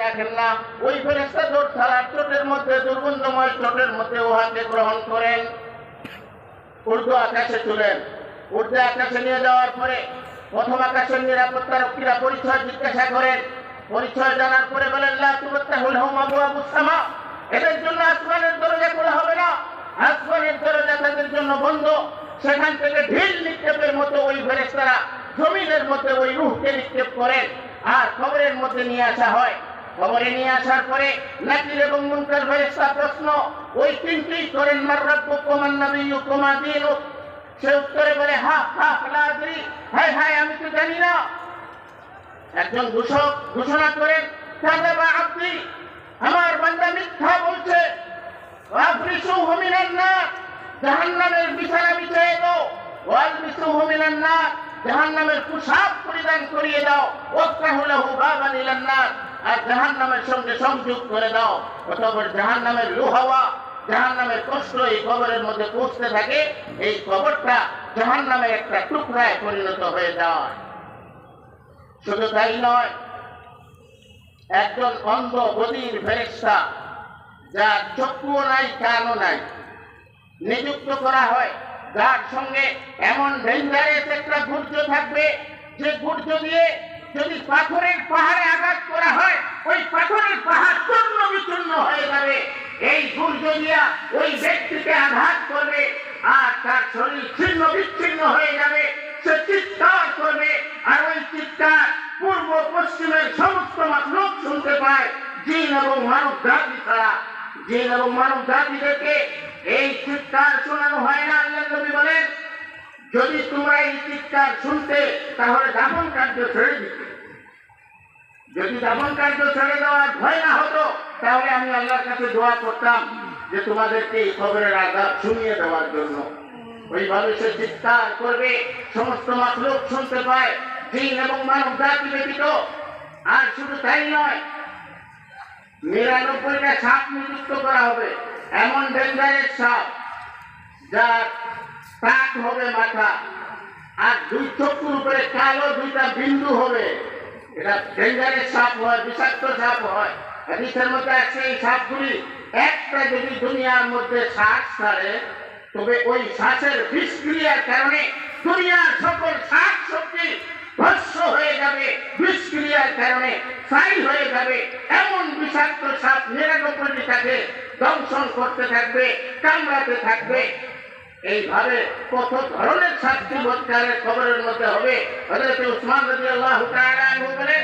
রাখেন না, ওই ফেরেশতা দৌড় ছাড়ার চোটের মধ্যে, দুর্গন্ধময় চোটের মধ্যে উহাকে গ্রহণ করেন, ঊর্ধ্ব আকাশে তুলেন। ঊর্ধ্ব আকাশে নিয়ে যাওয়ার পরে প্রথম আকাশের নিরাপত্তা রক্ষীরা পরিচয় জিজ্ঞাসা করেন। পরিচয় জানার পরে বলেন, লা তুফতাহু লাহুম আবওয়াবুস সামা, এদের জন্য আসমানের দরজা খোলা হবে না, আসমানের দরজা তাদের জন্য বন্ধ। সেখান থেকে ঢিল নিক্ষেপের মতো ওই ফেরেশতারা জমিনের মধ্যে ওই রূহকে নিক্ষেপ করেন, আর কবরের মধ্যে নিয়ে আসা হয়। কবরে নিয়ে আসার পরে নাকির এবং মুনকার ফেরেশতা প্রশ্ন ওই তিনটি করেন, মার রাব্বুকুম মান নাবিয়্যুকুম মা দীনুক। সে উত্তরে বলে, হা হা লা আদরি, হায় হায় আমি তো জানি না। একজন ঘোষক ঘোষণা করেন, কাযাবা আবদি, আমার বান্দা মিথ্যা বলছে। ওয়াফরিশুহু মিনান নার, জাহান্নামের বিছানা বিছিয়ে দাও। ওয়ালবিসুহু মিনান নার, জাহান্নামের পোশাক পরিধান করিয়ে দাও। ওয়াফতাহু লাহু বাবান ইলান নার, আর জাহান্নামের সঙ্গে সংযোগ করে দাও। অতঃপর জাহান্নামের লুহাওয়া, জাহান্নামের কষ্ট এই কবরের মধ্যে পৌঁছতে থাকে। এই কবরটা জাহান্নামের একটা টুকরায় পরিণত হয়ে যায়। শুধু তাই নয়, একজন অন্ধ বধির ফেরেশতা, যার চক্ষুও নাই কানও নাই, নিযুক্ত করা হয়, যার সঙ্গে এমন ডেঞ্জারাস একটা গুর্জ থাকবে যে গুর্জ দিয়ে যদি পাথরের পাহাড়ে আঘাত করা হয়, ওই পাথরের পাহাড় চূর্ণ বিচূর্ণ হয়ে যাবে। এই গুর্জ দিয়া ওই ব্যক্তিকে আঘাত করবে আর তার শরীর ছিন্ন বিচ্ছিন্ন হয়ে যাবে। সে চিৎকার করবে, আর ওই চিৎকার পূর্ব পশ্চিমের সমস্ত লোক শুনতে পায়, জিন এবং মানব জাতি ছাড়া। জিন এবং মানব জাতিদেরকে এই চিৎকার শোনানো হয় না। আল্লাহ নবী বলেন, যদি তোমরা এই চিৎকার শুনতে তাহলে দাফন কার্য ছেড়ে দিতে। যদি দাফন কার্য ছেড়ে দেওয়ার ভয় না হতো, তাহলে আমি আল্লাহর কাছে দোয়া করতাম যে তোমাদেরকে এই খবরের আঘাত শুনিয়ে দেওয়ার জন্য। ওইভাবে সে চিৎকার করবে, সমস্ত মাখলুক শুনতে পায়, জিন এবং মানব জাতি ব্যতীত। আর শুধু তাই নয়, ৯৯টা সাপ নিযুক্ত করা হবে, এমন ডেঞ্জারাস সাপ যার টাক হবে মাথা, আর দুই চক্ষুর উপরে কালো দুইটা বিন্দু হবে। এটা ডেঞ্জারাস সাপ হয়, বিষাক্ত সাপ হয়। হাদিসের মধ্যে আছে এই সাপগুলি একটা যদি দুনিয়ার মধ্যে শ্বাস ছাড়ে, তবে ওই শ্বাসের বিষক্রিয়ার কারণে দুনিয়ার সকল শাক সবজি ভস্ম হয়ে যাবে, বিষক্রিয়ার কারণে ছাই হয়ে যাবে। এমন বিষাক্ত সাপ ৯৯টাকে দংশন করতে থাকবে, কামড়াতে থাকবে। এইভাবে কত ধরনের শাস্তি বৎকারের খবরের মধ্যে হবে। হযরত উসমান রাদিয়াল্লাহু তাআলা আনহু বলেন,